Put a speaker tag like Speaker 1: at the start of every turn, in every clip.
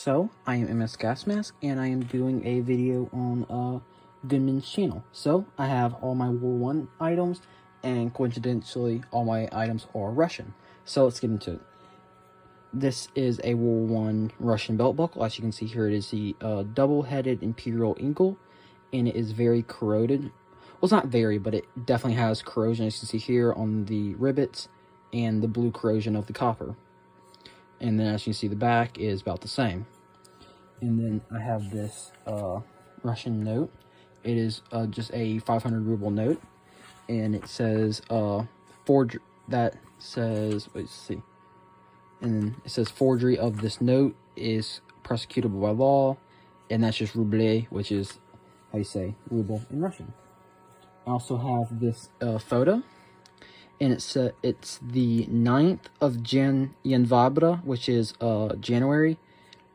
Speaker 1: So, I am MS Gas Mask, and I am doing a video on Goodman's channel. So, I have all my World War I items, and coincidentally, all my items are Russian. So, let's get into it. This is a World War I Russian belt buckle. As you can see here, it is the double-headed Imperial Eagle, and it is very corroded. Well, it's not very, but it definitely has corrosion, as you can see here on the rivets, and the blue corrosion of the copper. And then as you can see, the back is about the same. And then I have this Russian note. It is just a 500 ruble note, and it says forgery. That says, let's see. And then it says forgery of this note is prosecutable by law, and that's just ruble, which is how you say ruble in Russian. I also have this photo. And it's the 9th of Yanvabra, which is January,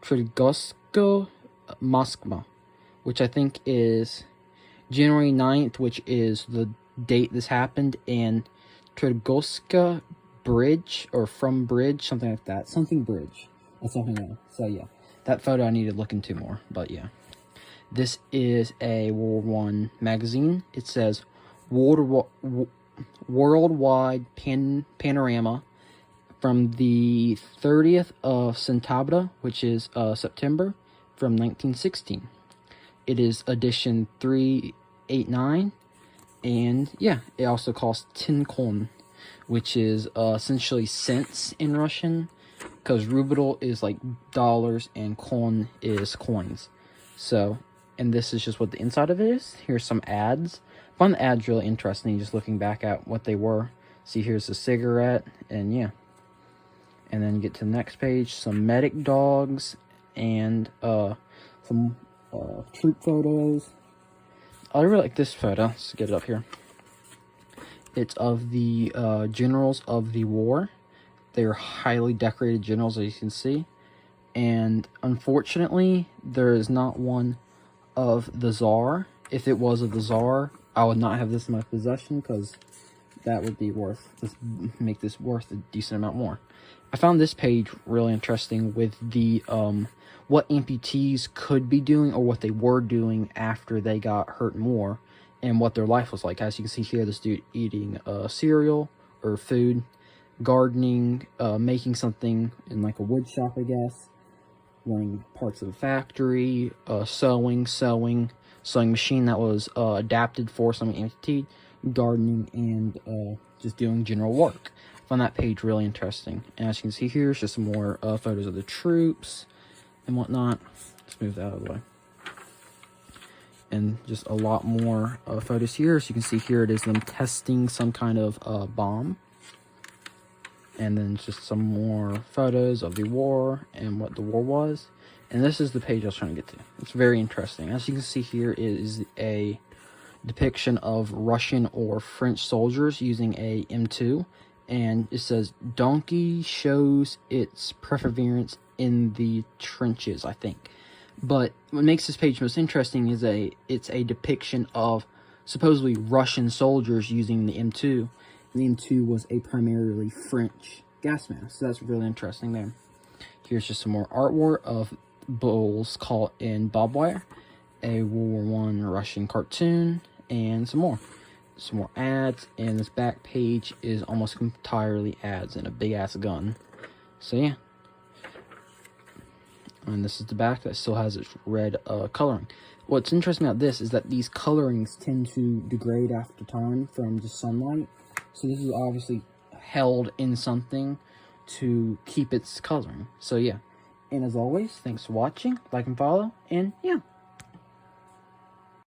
Speaker 1: Trigosko, Moskva, which I think is January 9th, which is the date this happened, and Trigoska Bridge, or from Bridge, something like that. Something Bridge. That's something else. So, yeah. That photo I need to look into more, but yeah. This is a World War I magazine. It says Worldwide Panorama from the 30th of September, which is September, from 1916. It is edition 389, and yeah, it also costs 10 kon, which is essentially cents in Russian, because ruble is like dollars and kon is coins. So, and this is just what the inside of it is. Here's some ads. I found the ads really interesting, just looking back at what they were. See, here's a cigarette, and yeah. And then you get to the next page, some medic dogs, and some troop photos. I really like this photo. Let's get it up here. It's of the generals of the war. They're highly decorated generals, as you can see. And unfortunately, there is not one of the Tsar. If it was of the Tsar, I would not have this in my possession, because that would be worth, just make this worth a decent amount more. I found this page really interesting with the what amputees could be doing, or what they were doing after they got hurt more, and what their life was like. As you can see here, this dude eating cereal or food, gardening, making something in like a wood shop, I guess, running parts of a factory, sewing machine that was adapted for someone amputee, gardening, and just doing general work. I found that page really interesting. And as you can see here, it's just some more photos of the troops and whatnot. Let's move that out of the way. And just a lot more photos here. So you can see here, it is them testing some kind of bomb. And then just some more photos of the war and what the war was. And this is the page I was trying to get to. It's very interesting. As you can see here, it is a depiction of Russian or French soldiers using a M2. And it says, donkey shows its perseverance in the trenches, I think. But what makes this page most interesting is it's a depiction of supposedly Russian soldiers using the M2. And the M2 was a primarily French gas mask. So that's really interesting there. Here's just some more artwork of bulls caught in barbed wire, a World War I Russian cartoon, and some more ads. And this back page is almost entirely ads and a big ass gun. So yeah, and this is the back that still has its red coloring. What's interesting about this is that these colorings tend to degrade after time from just sunlight, so this is obviously held in something to keep its coloring. So yeah. And as always, thanks for watching, like and follow, and yeah.